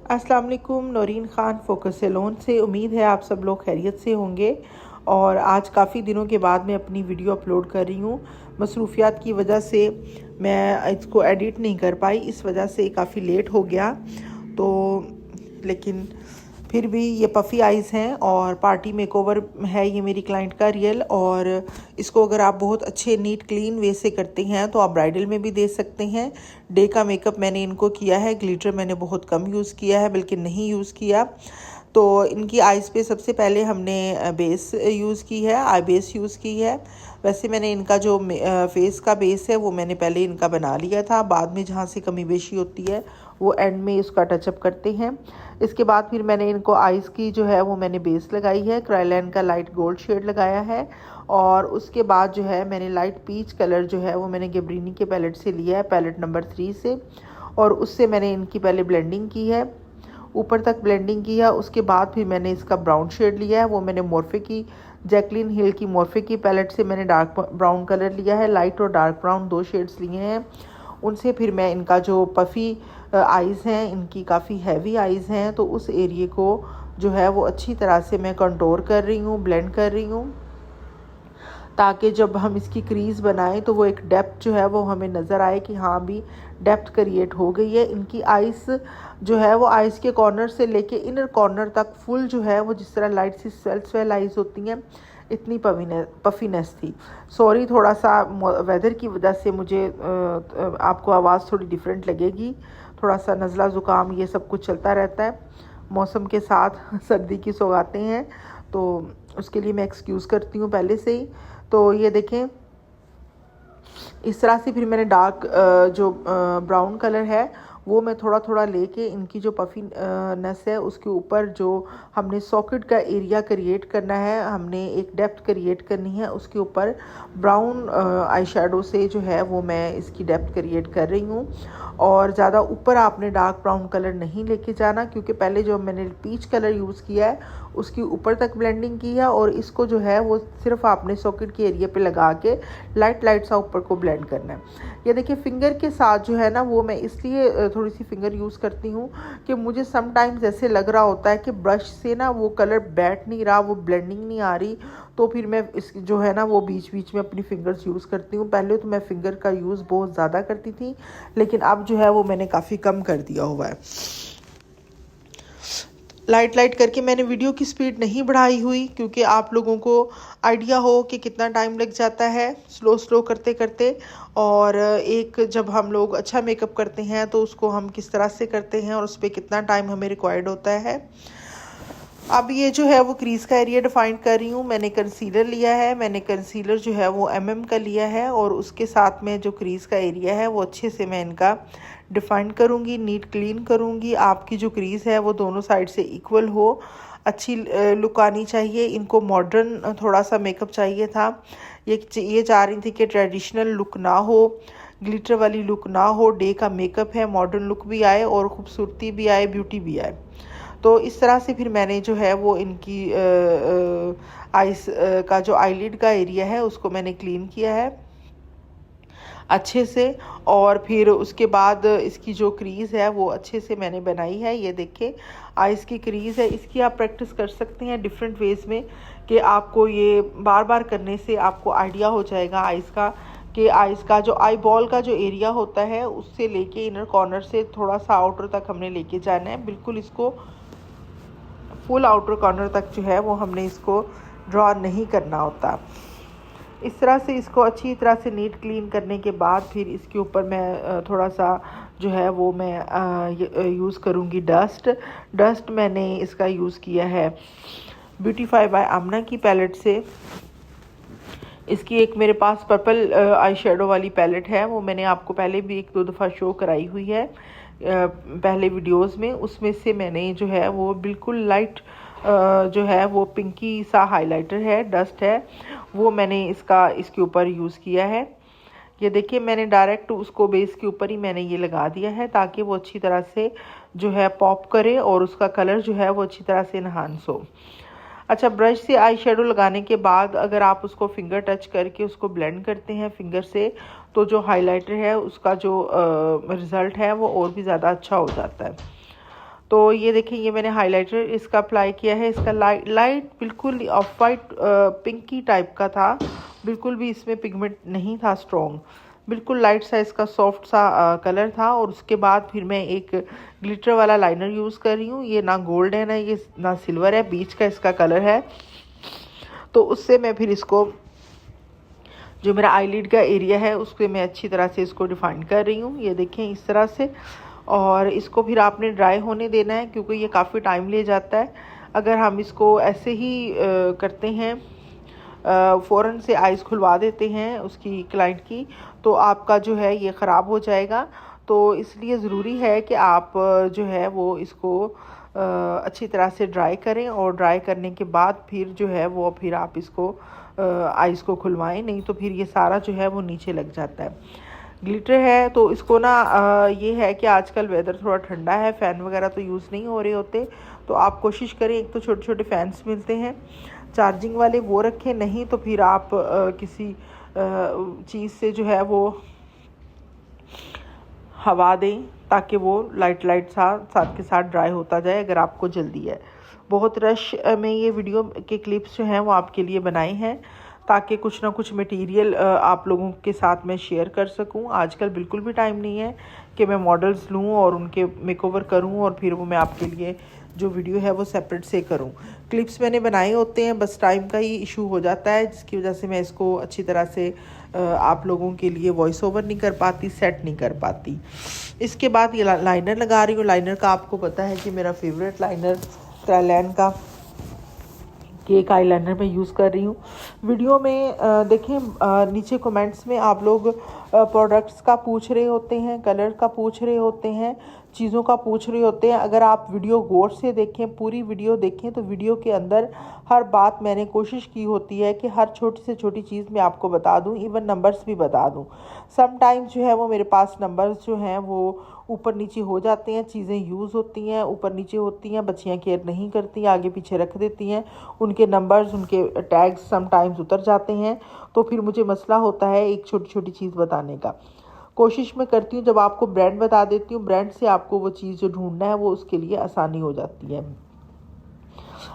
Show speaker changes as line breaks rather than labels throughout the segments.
अस्सलाम वालेकुम। Naureen Khan focus salon से। उम्मीद है आप सब लोग खैरियत से होंगे। और आज काफ़ी दिनों के बाद मैं अपनी वीडियो अपलोड कर रही हूँ। मसरूफियात की वजह से मैं इसको एडिट नहीं कर पाई, इस वजह से काफ़ी लेट हो गया। तो लेकिन फिर भी ये पफ़ी आइज़ हैं और पार्टी मेकओवर है ये मेरी क्लाइंट का रियल। और इसको अगर आप बहुत अच्छे नीट क्लीन वे से करते हैं तो आप ब्राइडल में भी दे सकते हैं। डे का मेकअप मैंने इनको किया है, ग्लिटर मैंने बहुत कम यूज़ किया है, बल्कि नहीं यूज़ किया। तो इनकी आइज़ पे सबसे पहले हमने बेस यूज़ की है, आई बेस यूज़ की है। वैसे मैंने इनका जो फेस का बेस है वो मैंने पहले इनका बना लिया था, बाद में जहाँ से कमी बेशी होती है वो एंड में इसका टचअप करते हैं। इसके बाद फिर मैंने इनको आइज़ की जो है वो मैंने बेस लगाई है, क्राइलैन का लाइट गोल्ड शेड लगाया है। और उसके बाद जो है मैंने लाइट पीच कलर जो है वो मैंने गैब्रिनी के पैलेट से लिया है, पैलेट नंबर 3 से। और उससे मैंने इनकी पहले ब्लेंडिंग की है, ऊपर तक ब्लेंडिंग किया। उसके बाद फिर मैंने इसका ब्राउन शेड लिया है, वो मैंने मोर्फे की जैकलिन हिल की मोर्फे की पैलेट से मैंने डार्क ब्राउन कलर लिया है। लाइट और डार्क ब्राउन 2 शेड्स लिए हैं। उनसे फिर मैं इनका जो पफ़ी आइज़ हैं, इनकी काफ़ी हैवी आइज़ हैं, तो उस एरिए को जो है वो अच्छी तरह से मैं कंटूर कर रही हूँ, ब्लेंड कर रही हूँ, ताकि जब हम इसकी क्रीज़ बनाएं तो वो एक डेप्थ जो है वो हमें नज़र आए कि हाँ भी डेप्थ क्रिएट हो गई है। इनकी आइज़ जो है वो आइज़ के कॉर्नर से लेके इनर कॉर्नर तक फुल जो है वो जिस तरह लाइट सी स्वेल आइज़ होती हैं, इतनी पफीनेस थी। सॉरी, थोड़ा सा वेदर की वजह से मुझे आपको आवाज़ थोड़ी डिफरेंट लगेगी। थोड़ा सा नज़ला ज़ुकाम ये सब कुछ चलता रहता है, मौसम के साथ सर्दी की सौगातें हैं, तो उसके लिए मैं एक्सक्यूज़ करती हूँ पहले से ही। तो ये देखें, इस तरह से फिर मैंने डार्क जो ब्राउन कलर है वो मैं थोड़ा थोड़ा लेके इनकी जो पफी नस है उसके ऊपर जो हमने सॉकेट का एरिया क्रिएट करना है, हमने एक डेप्थ क्रिएट करनी है, उसके ऊपर ब्राउन आई शेडो से जो है वो मैं इसकी डेप्थ क्रिएट कर रही हूँ। और ज़्यादा ऊपर आपने डार्क ब्राउन कलर नहीं लेके जाना, क्योंकि पहले जो मैंने पीच कलर यूज़ किया है उसकी ऊपर तक ब्लेंडिंग की है, और इसको जो है वो सिर्फ आपने सॉकेट के एरिया पे लगा के लाइट सा ऊपर को ब्लेंड करना है। ये देखिए, फिंगर के साथ जो है ना वो मैं इसलिए थोड़ी सी फिंगर यूज़ करती हूँ कि मुझे समटाइम्स ऐसे लग रहा होता है कि ब्रश से ना वो कलर बैठ नहीं रहा, वो ब्लेंडिंग नहीं आ रही, तो फिर मैं इस जो है ना वो बीच बीच में अपनी फिंगर्स यूज़ करती हूँ। पहले तो मैं फिंगर का यूज़ बहुत ज़्यादा करती थी, लेकिन अब जो है वो मैंने काफ़ी कम कर दिया हुआ है। लाइट करके मैंने वीडियो की स्पीड नहीं बढ़ाई हुई, क्योंकि आप लोगों को आइडिया हो कि कितना टाइम लग जाता है स्लो करते करते। और एक जब हम लोग अच्छा मेकअप करते हैं तो उसको हम किस तरह से करते हैं और उस पर कितना टाइम हमें रिक्वायर्ड होता है। अब ये जो है वो क्रीज़ का एरिया डिफाइन कर रही हूँ। मैंने कंसीलर लिया है, मैंने कंसीलर जो है वो का लिया है, और उसके साथ में जो क्रीज़ का एरिया है वो अच्छे से मैं इनका डिफाइन करूँगी, नीट क्लीन करूँगी। आपकी जो क्रीज़ है वो दोनों साइड से इक्वल हो, अच्छी लुक आनी चाहिए। इनको मॉडर्न थोड़ा सा मेकअप चाहिए था, ये चाह रही थी कि ट्रेडिशनल लुक ना हो, ग्लिटर वाली लुक ना हो, डे का मेकअप है, मॉडर्न लुक भी आए और ख़ूबसूरती भी आए, ब्यूटी भी आए। तो इस तरह से फिर मैंने जो है वो इनकी आइस का जो आईलिड का एरिया है उसको मैंने क्लीन किया है अच्छे से। और फिर उसके बाद इसकी जो क्रीज़ है वो अच्छे से मैंने बनाई है। ये देखें, आइज़ की क्रीज़ है, इसकी आप प्रैक्टिस कर सकते हैं डिफरेंट वेज़ में, कि आपको ये बार बार करने से आपको आइडिया हो जाएगा आइज़ का, कि आइज़ का जो आई बॉल का जो एरिया होता है उससे लेके इनर कॉर्नर से थोड़ा सा आउटर तक हमने लेके जाना है। बिल्कुल इसको फुल आउटर कॉर्नर तक जो है वो हमने इसको ड्रॉ नहीं करना होता। इस तरह से इसको अच्छी तरह से नीट क्लीन करने के बाद फिर इसके ऊपर मैं थोड़ा सा जो है वो मैं यूज़ करूँगी डस्ट मैंने इसका यूज़ किया है ब्यूटीफाई बाय आमना की पैलेट से। इसकी एक मेरे पास पर्पल आई शेडो वाली पैलेट है, वो मैंने आपको पहले भी 1-2 दफ़ा शो कराई हुई है पहले वीडियोस में। उसमें से मैंने जो है वो बिल्कुल लाइट जो है वो पिंकी सा हाइलाइटर है, डस्ट है, वो मैंने इसके ऊपर यूज़ किया है। ये देखिए, मैंने डायरेक्ट उसको बेस के ऊपर ही मैंने ये लगा दिया है, ताकि वो अच्छी तरह से जो है पॉप करे और उसका कलर जो है वो अच्छी तरह से इन्हांस हो। अच्छा, ब्रश से आई शेडो लगाने के बाद अगर आप उसको फिंगर टच करके उसको ब्लेंड करते हैं फिंगर से, तो जो हाइलाइटर है उसका जो रिज़ल्ट है वो और भी ज़्यादा अच्छा हो जाता है। तो ये देखिए, ये मैंने हाइलाइटर इसका अप्लाई किया है। इसका लाइट बिल्कुल ऑफ वाइट पिंकी टाइप का था, बिल्कुल भी इसमें पिगमेंट नहीं था स्ट्रॉन्ग, बिल्कुल लाइट सा इसका सॉफ्ट सा कलर था। और उसके बाद फिर मैं एक ग्लिटर वाला लाइनर यूज़ कर रही हूँ। ये ना गोल्ड है, ना ये ना सिल्वर है, बीच का इसका कलर है। तो उससे मैं फिर इसको, जो मेरा आईलिड का एरिया है, उसको मैं अच्छी तरह से इसको डिफाइन कर रही हूँ। ये देखें इस तरह से। और इसको फिर आपने ड्राई होने देना है, क्योंकि ये काफ़ी टाइम ले जाता है। अगर हम इसको ऐसे ही करते हैं, फ़ौरन से आइज़ खुलवा देते हैं उसकी क्लाइंट की, तो आपका जो है ये ख़राब हो जाएगा। तो इसलिए ज़रूरी है कि आप जो है वो इसको अच्छी तरह से ड्राई करें, और ड्राई करने के बाद फिर जो है वो फिर आप इसको आइज़ को खुलवाएं, नहीं तो फिर ये सारा जो है वो नीचे लग जाता है। ग्लिटर है तो इसको ना ये है कि आजकल वेदर थोड़ा ठंडा है, फ़ैन वगैरह तो यूज़ नहीं हो रहे होते, तो आप कोशिश करें, एक तो छोटे छोटे फ़ैन्स मिलते हैं चार्जिंग वाले, वो रखें, नहीं तो फिर आप किसी चीज़ से जो है वो हवा दें, ताकि वो लाइट साथ के साथ ड्राई होता जाए, अगर आपको जल्दी है। बहुत रश में ये वीडियो के क्लिप्स जो हैं वो आपके लिए बनाए हैं, ताकि कुछ ना कुछ मटेरियल आप लोगों के साथ मैं शेयर कर सकूं। आजकल बिल्कुल भी टाइम नहीं है कि मैं मॉडल्स लूं और उनके मेकओवर करूं और फिर वो मैं आपके लिए जो वीडियो है वो सेपरेट से करूं। क्लिप्स मैंने बनाए होते हैं, बस टाइम का ही इशू हो जाता है, जिसकी वजह से मैं इसको अच्छी तरह से आप लोगों के लिए वॉइस ओवर नहीं कर पाती, सेट नहीं कर पाती। इसके बाद ये लाइनर लगा रही हूँ। लाइनर का आपको पता है कि मेरा फेवरेट लाइनर क्रायलैन का केक आईलाइनर में यूज़ कर रही हूँ। वीडियो में देखें, नीचे कमेंट्स में आप लोग प्रोडक्ट्स का पूछ रहे होते हैं, कलर का पूछ रहे होते हैं, चीज़ों का पूछ रहे होते हैं। अगर आप वीडियो गौर से देखें, पूरी वीडियो देखें, तो वीडियो के अंदर हर बात मैंने कोशिश की होती है कि हर छोटी से छोटी चीज़ मैं आपको बता दूं, इवन नंबर्स भी बता दूं। समटाइम्स जो है वो मेरे पास नंबर्स जो हैं वो ऊपर नीचे हो जाते हैं, चीज़ें यूज़ होती हैं, ऊपर नीचे होती हैं, बच्चियाँ केयर नहीं करती, आगे पीछे रख देती हैं, उनके नंबर्स, उनके टैग्स समटाइम्स उतर जाते हैं, तो फिर मुझे मसला होता है एक छोटी छोटी चीज़ बताने का। कोशिश मैं करती हूँ, जब आपको ब्रांड बता देती हूँ, ब्रांड से आपको वो चीज़ जो ढूंढना है वो उसके लिए आसानी हो जाती है।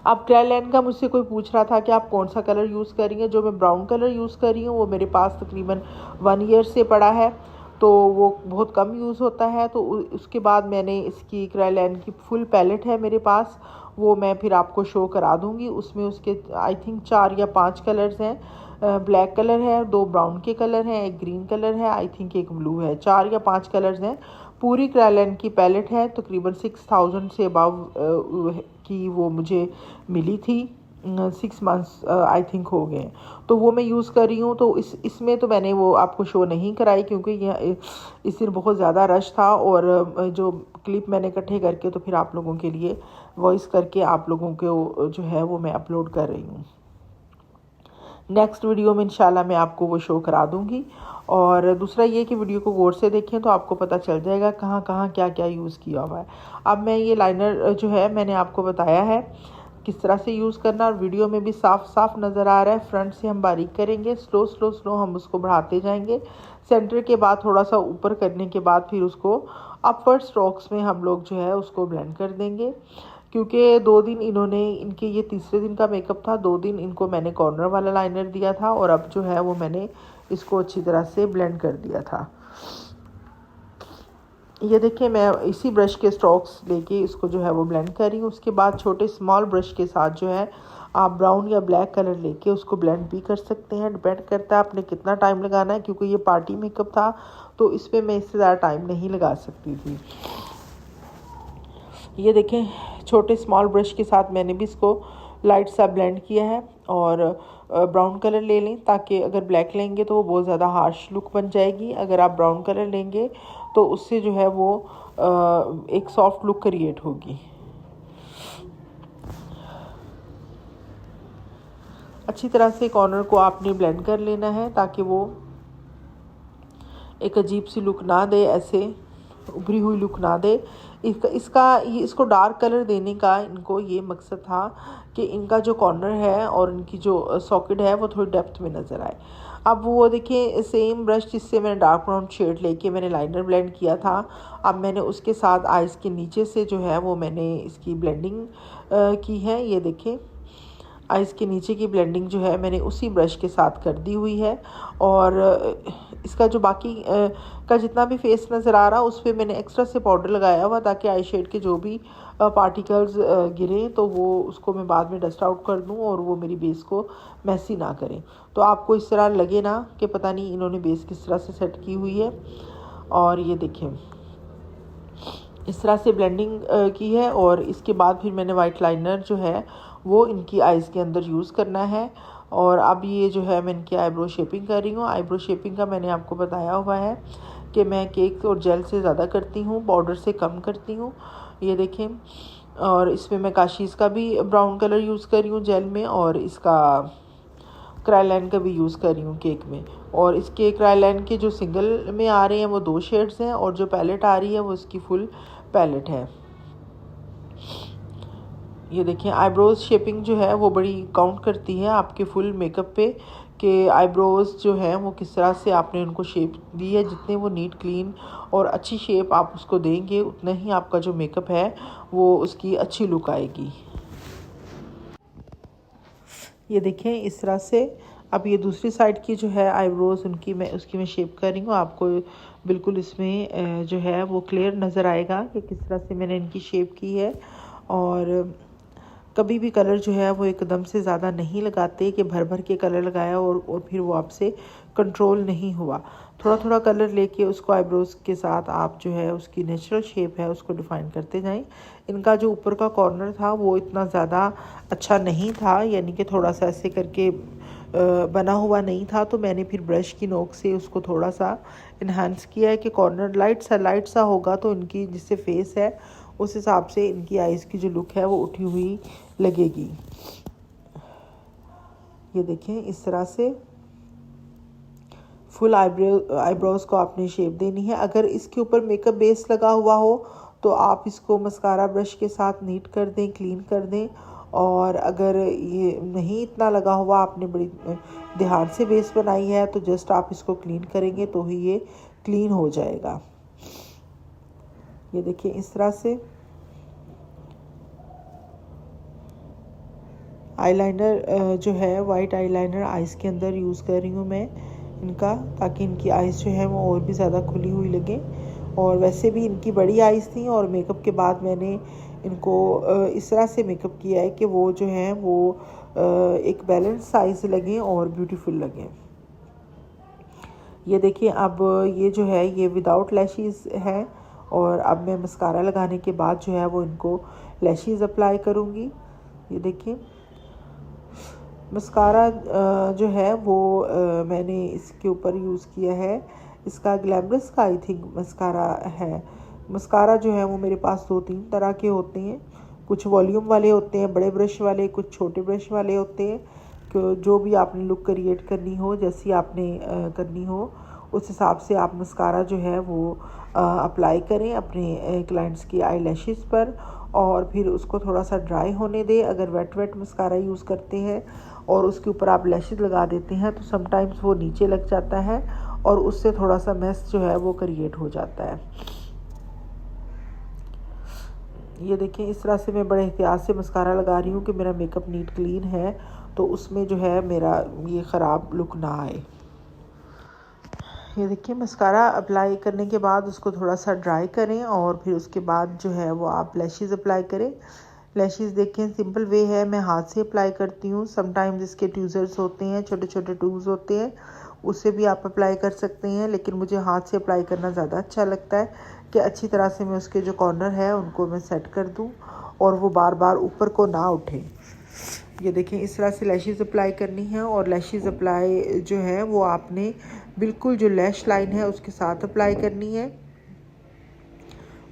अब क्रायलैन का मुझसे कोई पूछ रहा था कि आप कौन सा कलर यूज़ कर रही हैं। जो मैं ब्राउन कलर यूज़ कर रही हूँ वो मेरे पास तकरीबन 1 ईयर से पड़ा है, तो वो बहुत कम यूज़ होता है। तो उसके बाद मैंने इसकी क्रायलैन की फुल पैलेट है मेरे पास, वो मैं फिर आपको शो करा दूँगी। उसमें उसके आई थिंक 4 या 5 कलर्स हैं। ब्लैक कलर है, 2 ब्राउन के कलर हैं, एक ग्रीन कलर है, आई थिंक एक ब्लू है। 4 या 5 कलर्स हैं। पूरी क्रायलैन की पैलेट है, तकरीबन 6000 से अबव की वो मुझे मिली थी। 6 मंथ्स आई थिंक हो गए, तो वो मैं यूज़ कर रही हूँ। तो इसमें तो मैंने वो आपको शो नहीं कराई, क्योंकि यह इस दिन बहुत ज़्यादा रश था, और जो क्लिप मैंने इकट्ठे करके तो फिर आप लोगों के लिए वॉइस करके आप लोगों को जो है वो मैं अपलोड कर रही हूँ। नेक्स्ट वीडियो में इंशाल्लाह मैं आपको वो शो करा दूँगी। और दूसरा ये कि वीडियो को गौर से देखें तो आपको पता चल जाएगा कहाँ कहाँ क्या क्या यूज़ किया हुआ है। अब मैं ये लाइनर जो है मैंने आपको बताया है किस तरह से यूज़ करना, और वीडियो में भी साफ साफ नज़र आ रहा है। फ्रंट से हम बारीक करेंगे, स्लो हम उसको बढ़ाते जाएंगे। सेंटर के बाद थोड़ा सा ऊपर करने के बाद फिर उसको अपवर्ड स्ट्रोक्स में हम लोग जो है उसको ब्लेंड कर देंगे। क्योंकि 2 दिन इनके ये तीसरे दिन का मेकअप था, 2 दिन इनको मैंने कॉर्नर वाला लाइनर दिया था, और अब जो है वो मैंने इसको अच्छी तरह से ब्लेंड कर दिया था। ये देखिए, मैं इसी ब्रश के स्ट्रोक्स लेके इसको जो है वो ब्लेंड कर रही हूँ। उसके बाद छोटे स्मॉल ब्रश के साथ जो है आप ब्राउन या ब्लैक कलर लेके उसको ब्लेंड भी कर सकते हैं। डिपेंड करता है आपने कितना टाइम लगाना है, क्योंकि ये पार्टी मेकअप था तो इसमें मैं इससे ज़्यादा टाइम नहीं लगा सकती थी। ये देखें, छोटे स्मॉल ब्रश के साथ मैंने भी इसको लाइट सा ब्लेंड किया है। और ब्राउन कलर ले लें, ताकि अगर ब्लैक लेंगे तो वो बहुत ज़्यादा हार्श लुक बन जाएगी। अगर आप ब्राउन कलर लेंगे तो उससे जो है वो एक सॉफ्ट लुक क्रिएट होगी। अच्छी तरह से कॉर्नर को आपने ब्लेंड कर लेना है, ताकि वो एक अजीब सी लुक ना दे, ऐसे उभरी हुई लुक ना दे। इसको डार्क कलर देने का इनको ये मकसद था कि इनका जो कॉर्नर है और इनकी जो सॉकेट है वो थोड़ी डेप्थ में नज़र आए। अब वो देखिए सेम ब्रश जिससे मैंने डार्क ब्राउन शेड लेके मैंने लाइनर ब्लेंड किया था, अब मैंने उसके साथ आइज़ के नीचे से जो है वो मैंने इसकी ब्लेंडिंग की है। ये देखें, आइज़ के नीचे की ब्लेंडिंग जो है मैंने उसी ब्रश के साथ कर दी हुई है। और इसका जो बाकी का जितना भी फेस नज़र आ रहा उस पर मैंने एक्स्ट्रा से पाउडर लगाया हुआ ताकि आई शेड के जो भी पार्टिकल्स गिरें तो वो उसको मैं बाद में डस्ट आउट कर दूं और वो मेरी बेस को मैसी ना करें। तो आपको इस तरह लगे ना कि पता नहीं इन्होंने बेस किस तरह से सेट की हुई है। और ये देखें, इस तरह से ब्लेंडिंग की है। और इसके बाद फिर मैंने वाइट लाइनर जो है वो इनकी आइज़ के अंदर यूज़ करना है। और अब ये जो है मैं इनकी आईब्रो शेपिंग कर रही हूँ। आईब्रो शेपिंग का मैंने आपको बताया हुआ है कि मैं केक और जेल से ज़्यादा करती हूँ, पाउडर से कम करती हूँ। ये देखें, और इसमें मैं काशीज़ का भी ब्राउन कलर यूज़ कर रही हूँ जेल में, और इसका क्रायलाइन का भी यूज़ कर रही हूँ केक में। और इसके क्रायलाइन के जो सिंगल में आ रहे हैं वो 2 शेड्स हैं, और जो पैलेट आ रही है वो इसकी फुल पैलेट है। ये देखिए, आईब्रोज शेपिंग जो है वो बड़ी काउंट करती है आपके फुल मेकअप पे कि आईब्रोज जो हैं वो किस तरह से आपने उनको शेप दी है। जितने वो नीट क्लीन और अच्छी शेप आप उसको देंगे उतना ही आपका जो मेकअप है वो उसकी अच्छी लुक आएगी। ये देखें, इस तरह से अब ये दूसरी साइड की जो है आईब्रोज उसकी मैं शेप कर रही हूँ। आपको बिल्कुल इसमें जो है वो क्लियर नज़र आएगा कि किस तरह से मैंने इनकी शेप की है। और कभी भी कलर जो है वो एकदम से ज़्यादा नहीं लगाते कि भर भर के कलर लगाया और फिर वो आपसे कंट्रोल नहीं हुआ। थोड़ा थोड़ा कलर लेके उसको आईब्रोज के साथ आप जो है उसकी नेचुरल शेप है उसको डिफ़ाइन करते जाएं। इनका जो ऊपर का कॉर्नर था वो इतना ज़्यादा अच्छा नहीं था, यानी कि थोड़ा सा ऐसे करके बना हुआ नहीं था। तो मैंने फिर ब्रश की नोक से उसको थोड़ा सा इन्हांस किया है कि कॉर्नर लाइट सा होगा तो इनकी जिससे फेस है उस हिसाब से इनकी आइज़ की जो लुक है वो उठी हुई लगेगी। ये देखें, इस तरह से फुल आईब्रोज को आपने शेप देनी है। अगर इसके ऊपर मेकअप बेस लगा हुआ हो तो आप इसको मस्कारा ब्रश के साथ नीट कर दें, क्लीन कर दें। और अगर ये नहीं इतना लगा हुआ, आपने बड़ी ध्यान से बेस बनाई है, तो जस्ट आप इसको क्लीन करेंगे तो ही ये क्लीन हो जाएगा। ये देखिए, इस तरह से आईलाइनर जो है वाइट आईलाइनर आइज़ के अंदर यूज़ कर रही हूँ मैं इनका, ताकि इनकी आइज़ जो है वो और भी ज़्यादा खुली हुई लगे। और वैसे भी इनकी बड़ी आइज़ थी और मेकअप के बाद मैंने इनको इस तरह से मेकअप किया है कि वो जो है वो एक बैलेंस साइज़ लगें और ब्यूटीफुल लगें। ये देखिए, अब ये जो है ये विदाउट लैशेस है। और अब मैं मस्कारा लगाने के बाद जो है वो इनको लैशेस अप्लाई करूँगी। ये देखिए, मस्कारा जो है वो मैंने इसके ऊपर यूज़ किया है, इसका ग्लैमरस का आई थिंक मस्कारा है। मस्कारा जो है वो मेरे पास 2-3 तरह के होते हैं, कुछ वॉल्यूम वाले होते हैं बड़े ब्रश वाले, कुछ छोटे ब्रश वाले होते हैं। जो भी आपने लुक क्रिएट करनी हो, जैसी आपने करनी हो उस हिसाब से आप मस्कारा जो है वो अप्लाई करें अपने क्लाइंट्स की आई लैशेज़ पर, और फिर उसको थोड़ा सा ड्राई होने दें। अगर वेट मस्कारा यूज़ करते हैं और उसके ऊपर आप लैशेज़ लगा देते हैं तो समटाइम्स वो नीचे लग जाता है और उससे थोड़ा सा मेस जो है वो क्रिएट हो जाता है। ये देखिए, इस तरह से मैं बड़े एहतियात से मस्कारा लगा रही हूँ कि मेरा मेकअप नीट क्लीन है, तो उसमें जो है मेरा ये ख़राब लुक ना आए। ये देखिए, मस्कारा अप्लाई करने के बाद उसको थोड़ा सा ड्राई करें और फिर उसके बाद जो है वो आप लैशेज़ अप्लाई करें। लैशेज़ देखें, सिंपल वे है, मैं हाथ से अप्लाई करती हूँ। समटाइम्स इसके ट्यूज़र्स होते हैं, छोटे छोटे ट्यूब्स होते हैं, उससे भी आप अप्लाई कर सकते हैं, लेकिन मुझे हाथ से अप्लाई करना ज़्यादा अच्छा लगता है कि अच्छी तरह से मैं उसके जो कॉर्नर है उनको मैं सेट कर दूँ और वो बार बार ऊपर को ना उठे। ये देखें, इस तरह से लैशेज़ अप्लाई करनी है। और लैशेज़ अप्लाई जो है वो आपने बिल्कुल जो लैश लाइन है उसके साथ अप्लाई करनी है,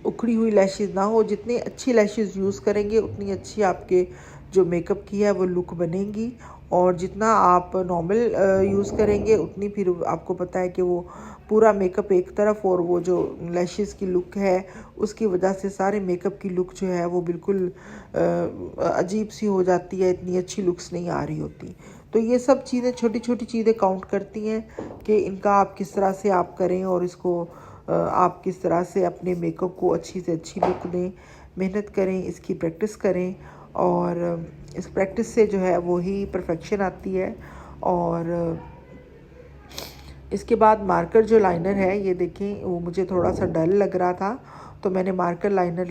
उखड़ी हुई लैशेज़ ना हो। जितनी अच्छी लैशेज़ यूज़ करेंगे उतनी अच्छी आपके जो मेकअप की है वो लुक बनेगी, और जितना आप नॉर्मल यूज़ करेंगे उतनी फिर आपको पता है कि वो पूरा मेकअप एक तरफ और वो जो लैशेज़ की लुक है उसकी वजह से सारे मेकअप की लुक जो है वो बिल्कुल अजीब सी हो जाती है, इतनी अच्छी लुक्स नहीं आ रही होती। तो ये सब चीज़ें, छोटी छोटी चीज़ें काउंट करती हैं कि इनका आप किस तरह से आप करें और इसको आप किस तरह से अपने मेकअप को अच्छी से अच्छी लुक दें। मेहनत करें, इसकी प्रैक्टिस करें और इस प्रैक्टिस से जो है वही परफेक्शन आती है। और इसके बाद मार्कर जो लाइनर है, ये देखें वो मुझे थोड़ा सा डल लग रहा था, तो मैंने मार्कर लाइनर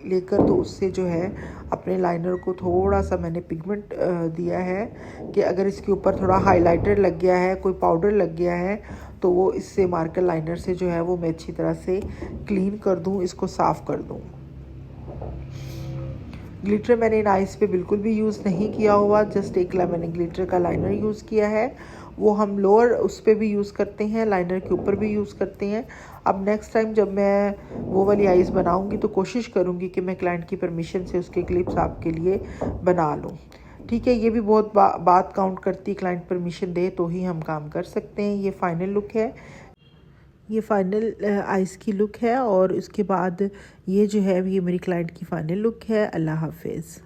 लेकर तो उससे जो है अपने लाइनर को थोड़ा सा मैंने पिगमेंट दिया है कि अगर इसके ऊपर थोड़ा हाइलाइटर लग गया है, कोई पाउडर लग गया है, तो वो इससे मार्कर लाइनर से जो है वो मैं अच्छी तरह से क्लीन कर दूँ, इसको साफ़ कर दूँ। ग्लिटर मैंने इन आइज़ पे बिल्कुल भी यूज़ नहीं किया हुआ, जस्ट एक मैंने ग्लिटर का लाइनर यूज़ किया है। वो हम लोअर उस पर भी यूज़ करते हैं, लाइनर के ऊपर भी यूज़ करते हैं। अब नेक्स्ट टाइम जब मैं वो वाली आइज़ बनाऊंगी तो कोशिश करूंगी कि मैं क्लाइंट की परमिशन से उसके क्लिप्स आपके लिए बना लूँ। ठीक है, ये भी बहुत बात काउंट करती, क्लाइंट परमिशन दे तो ही हम काम कर सकते हैं। ये फ़ाइनल लुक है, ये फ़ाइनल आइज़ की लुक है और उसके बाद ये जो है ये मेरी क्लाइंट की फ़ाइनल लुक है। अल्लाह हाफिज़।